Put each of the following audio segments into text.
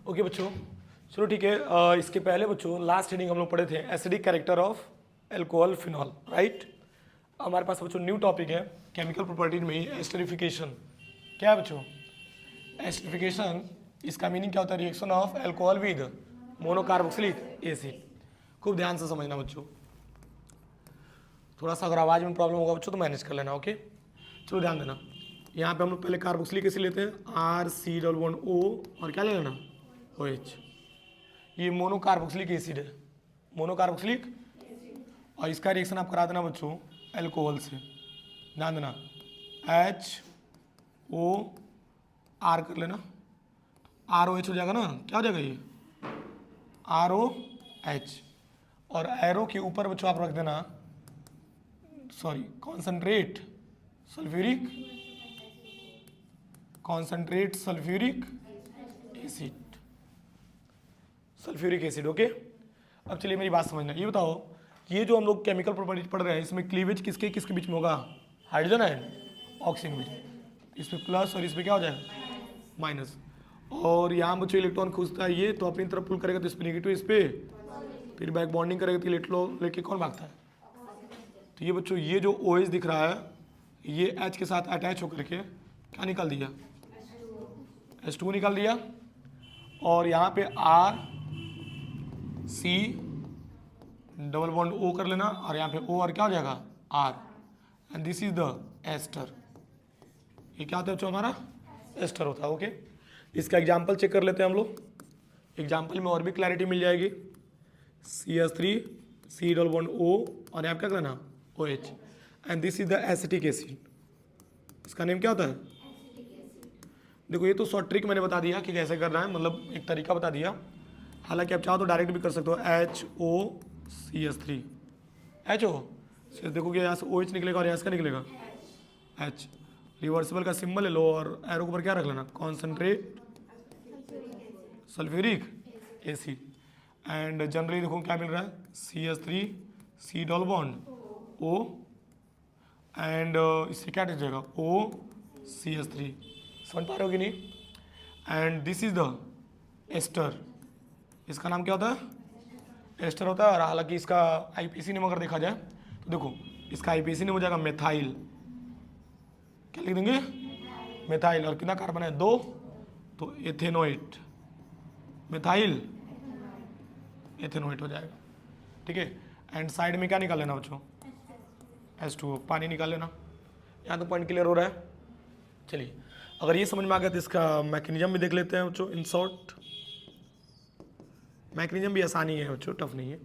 Okay बच्चों, चलो ठीक है। इसके पहले बच्चों लास्ट हेडिंग हम लोग पढ़े थे acidic character of alcohol phenol, right. हमारे पास बच्चों न्यू टॉपिक है केमिकल प्रॉपर्टीज में ही एस्टरिफिकेशन। क्या है बच्चों? एस्टरिफिकेशन, इसका मीनिंग क्या होता है? Reaction of alcohol with monocarboxylic acid. खूब ध्यान से समझना बच्चों, थोड़ा सा अगर आवाज़ में प्रॉब्लम होगा बच्चों तो मैनेज कर लेना, ओके। चलो ध्यान देना, यहाँ पे हम लोग पहले कार्बोक्सिलिक एसिड लेते हैं RC+1O और क्या ले लेना OH। ये मोनोकार्बोक्सिलिक एसिड है, मोनोकार्बोक्सिलिक, और इसका रिएक्शन आप करा देना बच्चों एल्कोहल से। ध्यान देना HOR कर लेना, ROH हो जाएगा ना, क्या हो जाएगा ये ROH। और एरो के ऊपर बच्चों आप रख देना कॉन्सेंट्रेट सल्फ्यूरिक एसिड, ओके। अब चलिए मेरी बात समझना, ये बताओ ये जो हम लोग केमिकल प्रॉपर्टीज पढ़ रहे हैं इसमें क्लीवेज किसके किसके बीच में होगा? हाइड्रोजन एंड ऑक्सीजन बीच में। इसमें प्लस और इसमें क्या हो जाएगा? माइनस। और यहाँ बच्चों इलेक्ट्रॉन खुजता है ये, तो अपनी तरफ पुल करेगा तो इस पर नेगेटिव, इस पर फिर बैक बॉन्डिंग करेगा तो इलेक्ट्रॉन लेके कौन भागता है? तो ये बच्चों ये जो OH दिख रहा है ये H के साथ अटैच होकर के क्या निकाल दिया? H2 निकाल दिया। और यहाँ पे RC+O कर लेना, और यहाँ पे O और क्या हो जाएगा? R, and this is the ester. ये क्या होता है बच्चों? हमारा एस्टर होता है, ओके। इसका एग्जाम्पल चेक कर लेते हैं हम लोग, एग्जाम्पल में और भी क्लैरिटी मिल जाएगी। CH3C+1O और यहाँ पे क्या करना? OH, and this is the acetic acid. इसका नेम क्या होता है? देखो ये तो शॉर्ट ट्रिक मैंने बता दिया कि कैसे करना है, मतलब एक तरीका बता दिया। हालांकि आप चाहो तो डायरेक्ट भी कर सकते हो, HOCH3 HO। देखोगे यहाँ से OH निकलेगा और यहाँ से क्या निकलेगा? H। रिवर्सिबल का सिंबल ले लो और एरो के ऊपर क्या रख लेना? Concentrate sulphuric acid. And generally देखो क्या मिल रहा है? CH3C+O एंड इससे क्या टेस्ट जाएगा? OCH3। समझ पा रहे हो कि नहीं? And this is the ester. इसका नाम क्या होता है? एस्टर होता है। और हालांकि इसका IPC नेम अगर देखा जाए तो देखो इसका IPC नेम हो जाएगा मेथाइल। क्या लिख देंगे? मेथाइल। और कितना कार्बन है? 2, तो एथेनोइट, मेथाइल एथेनोइट हो जाएगा, ठीक है। एंड साइड में क्या निकाल लेना बच्चों? H2O, पानी निकाल लेना। यहाँ तो पॉइंट क्लियर हो रहा है। चलिए अगर ये समझ में आ गया तो इसका मैकेनिज्म भी देख लेते हैं बच्चों इन शॉर्ट। मैकेनिज्म भी आसानी है बच्चों, टफ नहीं है,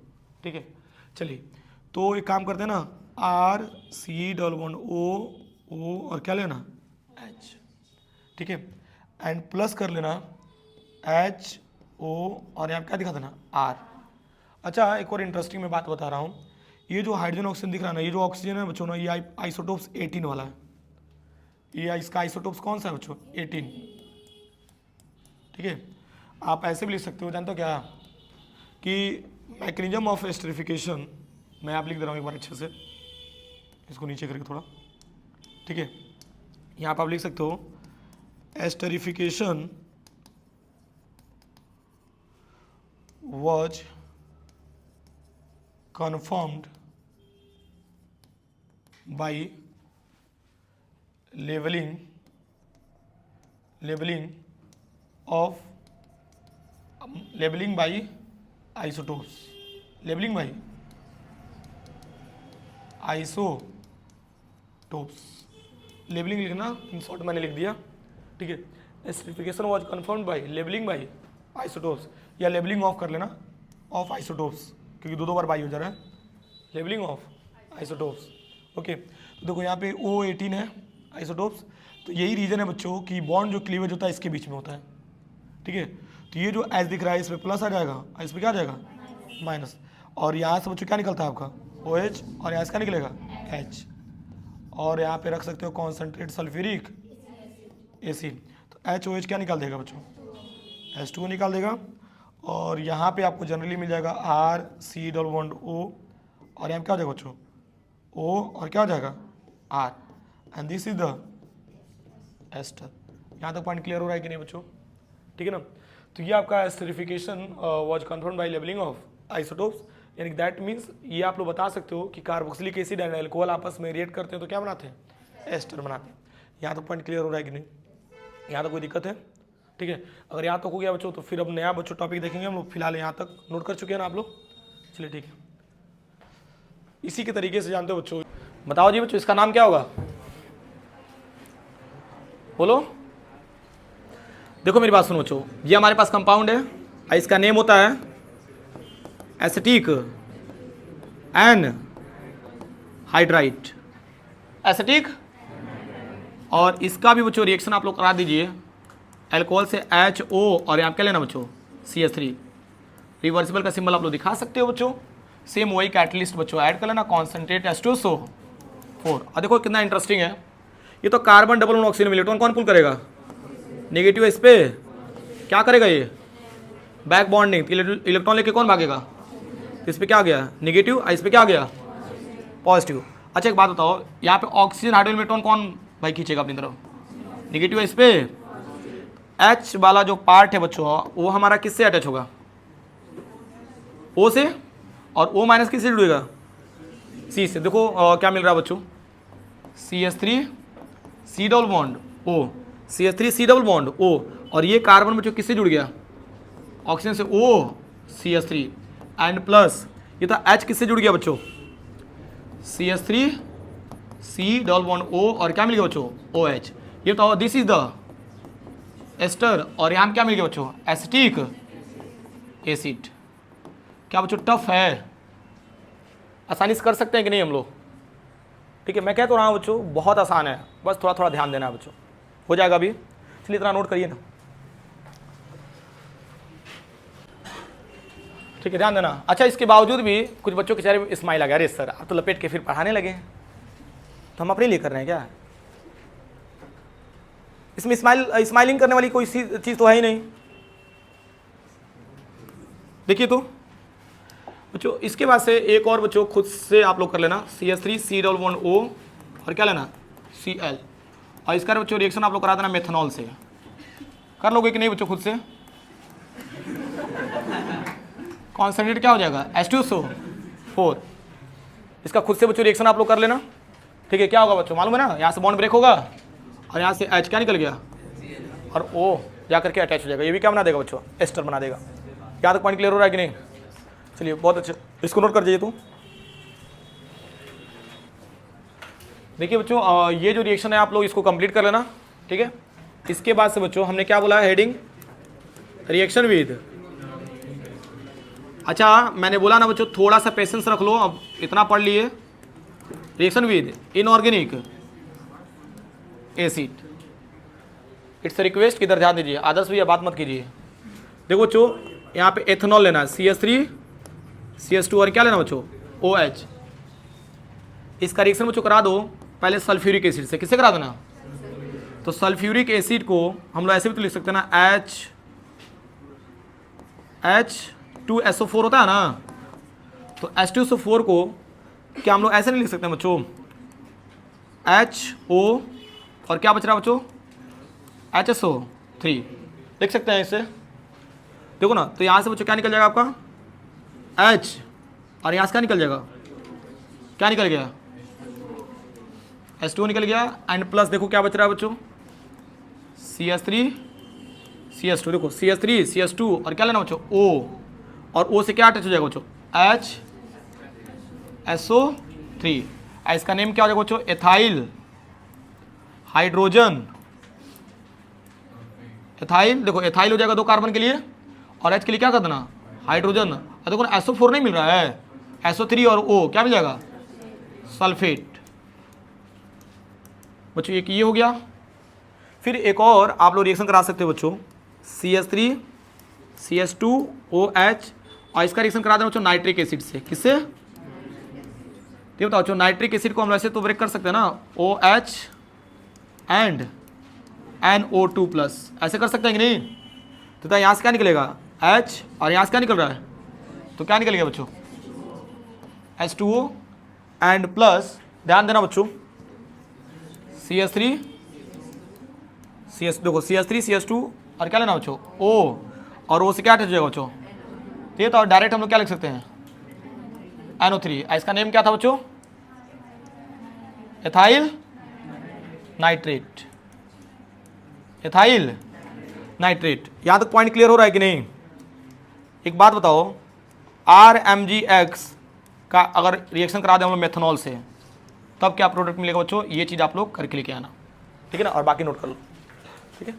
ठीक है। चलिए तो एक काम करते हैं ना, RC+1O और क्या लेना? H, ठीक है। एंड प्लस कर लेना HO और यहाँ क्या दिखा देना? R। अच्छा एक और इंटरेस्टिंग मैं बात बता रहा हूँ, ये जो हाइड्रोजन ऑक्सीजन दिख रहा है ना, ये जो ऑक्सीजन है बच्चों ना, ये आइसोटोप्स 18 वाला है। ये इसका आइसोटोप्स कौन सा है बच्चों? 18, ठीक है। आप ऐसे भी लिख सकते हो, जानते हो क्या कि मैकेनिज्म ऑफ एस्टरिफिकेशन, मैं आप लिख दे रहा हूँ एक बार अच्छे से, इसको नीचे करके थोड़ा, ठीक है। यहाँ पर आप लिख सकते हो esterification was confirmed by labeling by isotopes, labeling by isotopes, labelling लिखना इन शॉर्ट मैंने लिख दिया, ठीक है। Esterification was confirmed by labelling by isotopes, या लेबलिंग ऑफ कर लेना ऑफ आइसोटोप्स, क्योंकि दो बार बाई हो जा रहा है, लेबलिंग ऑफ आइसोटोप्स, ओके। तो देखो यहाँ पे O18 है आइसोटोप्स, तो यही रीज़न है बच्चों कि बॉन्ड जो क्लीवेज होता है इसके बीच में होता है, ठीक है। तो ये जो H दिख रहा है इस पर प्लस आ जाएगा, इस पर क्या आ जाएगा? माइनस। और यहाँ से बच्चों क्या निकलता है आपका? OH, और यहाँ से क्या निकलेगा? H। और यहाँ पे रख सकते हो कॉन्सेंट्रेट सल्फ्यूरिक एसिड, तो HOH क्या निकाल देगा बच्चों? H2O निकाल देगा। और यहाँ पे आपको जनरली मिल जाएगा RC+1O और यहाँ क्या हो जाएगा बच्चों? O और क्या हो जाएगा? R, and this is the ester. यहाँ तक पॉइंट क्लियर हो रहा है कि नहीं बच्चों? ठीक है ना। तो ये आपका esterification was confirmed by labelling of isotopes, यानी दैट मीन्स ये आप लोग बता सकते हो कि कार्बोक्सिलिक एसिड एंड अल्कोहल आपस में रिएक्ट करते हैं तो क्या बनाते हैं, एस्टर बनाते हैं। यहाँ तो पॉइंट क्लियर हो रहा है कि नहीं, यहाँ तो कोई दिक्कत है, ठीक है। अगर यहाँ तक हो गया बच्चों तो फिर अब नया बच्चों टॉपिक देखेंगे हम लोग, फिलहाल यहाँ तक नोट कर चुके हैं ना आप लोग, चलिए ठीक है। इसी के तरीके से जानते हो बच्चों, बताओ जी बच्चों इसका नाम क्या होगा, बोलो। देखो मेरी बात सुनो बच्चों, ये हमारे पास कंपाउंड है, इसका नेम होता है एसिटिक एन हाइड्राइट, एसिटिक। और इसका भी बच्चों रिएक्शन आप लोग करा दीजिए अल्कोहल से HO और यहाँ क्या लेना बच्चों CH3, रिवर्सिबल का सिंबल आप लोग दिखा सकते हो बच्चों। सेम वही कैटलिस्ट बच्चों ऐड कर लेना, कॉन्सेंट्रेट H2SO4। और देखो कितना इंटरेस्टिंग है, ये तो कार्बन डबल बॉन्ड ऑक्सीजन में इलेक्ट्रॉन कौन पुल करेगा, नेगेटिव। इस पे क्या करेगा ये बैक बॉन्डिंग, इलेक्ट्रॉन लेके कौन भागेगा, इस पे क्या आ गया नेगेटिव, इस पे क्या आ गया पॉजिटिव। अच्छा एक बात बताओ, यहाँ पे ऑक्सीजन हाइड्रोजन इलेक्ट्रॉन कौन भाई खींचेगा अपनी तरफ, नेगेटिव। इस पे H वाला जो पार्ट है बच्चों वो हमारा किससे अटैच होगा, O से, और O माइनस किससे जुड़ेगा, C से। देखो क्या मिल रहा है बच्चों, CH3 C double bond O, CH3 C double bond O, और ये कार्बन बच्चों किससे जुड़ गया, ऑक्सीजन से O CH3 एंड प्लस ये था H किससे जुड़ गया बच्चों, CH3 C double bond O, और क्या मिल गया बच्चों OH। ये बताओ दिस इज द एस्टर, और यहाँ क्या मिल गया बच्चों एसिटिक एसिड। क्या बच्चों टफ है, आसानी से कर सकते हैं कि नहीं हम लोग, ठीक है। मैं कह तो रहा हूँ बच्चों बहुत आसान है, बस थोड़ा थोड़ा ध्यान देना है बच्चों, हो जाएगा अभी। चलिए इतना नोट करिए ना, ठीक है, ध्यान देना। अच्छा इसके बावजूद भी कुछ बच्चों के चेहरे पे स्माइल आ गया, अरे सर आप तो लपेट के फिर पढ़ाने लगे, तो हम अपने लिए कर रहे हैं क्या, इसमें स्माइलिंग करने वाली कोई चीज़ तो है ही नहीं। देखिए तो बच्चों इसके बाद से एक और बच्चों खुद से आप लोग कर लेना, CH3 C double bond O और क्या लेना Cl, और इसका बच्चों रिएक्शन आप लोग करा देना मेथनॉल से। कर लोगे कि नहीं बच्चों खुद से, कॉन्सेंट्रेट क्या हो जाएगा H2SO4। इसका खुद से बच्चों रिएक्शन आप लोग कर लेना, ठीक है। क्या होगा बच्चों मालूम है ना, यहाँ से बॉन्ड ब्रेक होगा और यहाँ से H क्या निकल गया और O जा करके अटैच हो जाएगा, ये भी क्या बना देगा बच्चों एस्टर बना देगा। यहाँ तक पॉइंट क्लियर हो रहा है कि नहीं, चलिए बहुत अच्छे, इसको नोट कर जाइए। तो देखिए बच्चों ये जो रिएक्शन है आप लोग इसको कंप्लीट कर लेना, ठीक है। इसके बाद से बच्चों हमने क्या बोला, हेडिंग रिएक्शन विद, अच्छा मैंने बोला ना बच्चों थोड़ा सा पेशेंस रख लो, अब इतना पढ़ लिए, reaction with inorganic acid. It's request, किधर ध्यान दीजिए, आदर्श भैया बात मत कीजिए। देखो बच्चों यहाँ पे एथेनॉल लेना है, CH3 CH2 और क्या लेना बच्चों OH। इसका रिएक्शन बच्चों करा दो पहले सल्फ्यूरिक एसिड से, किससे करा देना, तो सल्फ्यूरिक एसिड को हम लोग ऐसे भी तो लिख सकते हैं ना, H2SO4 होता है ना, तो H2SO4 को क्या हम लोग ऐसे नहीं लिख सकते हैं बच्चों, HO और क्या बच रहा है बच्चों HSO3 लिख सकते हैं इससे। देखो ना, तो यहाँ से बच्चों क्या निकल जाएगा आपका H, और यहाँ से क्या निकल जाएगा, क्या निकल गया H2 निकल गया, एंड प्लस देखो क्या बच रहा है बच्चों CH3 CH2, देखो CH3 CH2 और क्या लेना बच्चों O, और O से क्या अटैच हो जाएगा बच्चों HSO3। इसका नेम क्या हो जाएगा बच्चों एथाइल हाइड्रोजन, एथाइल, देखो एथाइल हो जाएगा 2 कार्बन के लिए, और H के लिए क्या कर देना हाइड्रोजन, और देखो ना SO4 नहीं मिल रहा है, SO3 और O क्या मिल जाएगा सल्फेट बच्चों। एक ये हो गया, फिर एक और आप लोग रिएक्शन करा सकते हो बच्चों, CH3 CH2 OH, और इसका रिएक्शन करा देना बच्चों नाइट्रिक एसिड से, किससे, ये बताओ बच्चों नाइट्रिक एसिड को हम ऐसे तो ब्रेक कर सकते हैं ना, OH एंड NO2+, ऐसे कर सकते हैं कि नहीं, तो यहाँ से क्या निकलेगा H, और यहाँ से क्या निकल रहा है, तो क्या निकल गया बच्चों H2O एंड प्लस, ध्यान देना बच्चों CH3 CS, देखो CH3 CH2 और क्या लेना बच्चों O, और ओ से क्या अटैच हो जाएगा बच्चों, तो ये तो डायरेक्ट हम लोग क्या लिख सकते हैं NO3। इसका नेम क्या था बच्चों, एथाइल नाइट्रेट, एथाइल नाइट्रेट। यहां तक पॉइंट क्लियर हो रहा है कि नहीं। एक बात बताओ, RMgX का अगर रिएक्शन करा दें हम लोग मेथनॉल से, तब क्या प्रोडक्ट मिलेगा बच्चों, ये चीज़ आप लोग करके लेके आना, ठीक है ना, और बाकी नोट कर लो, ठीक है।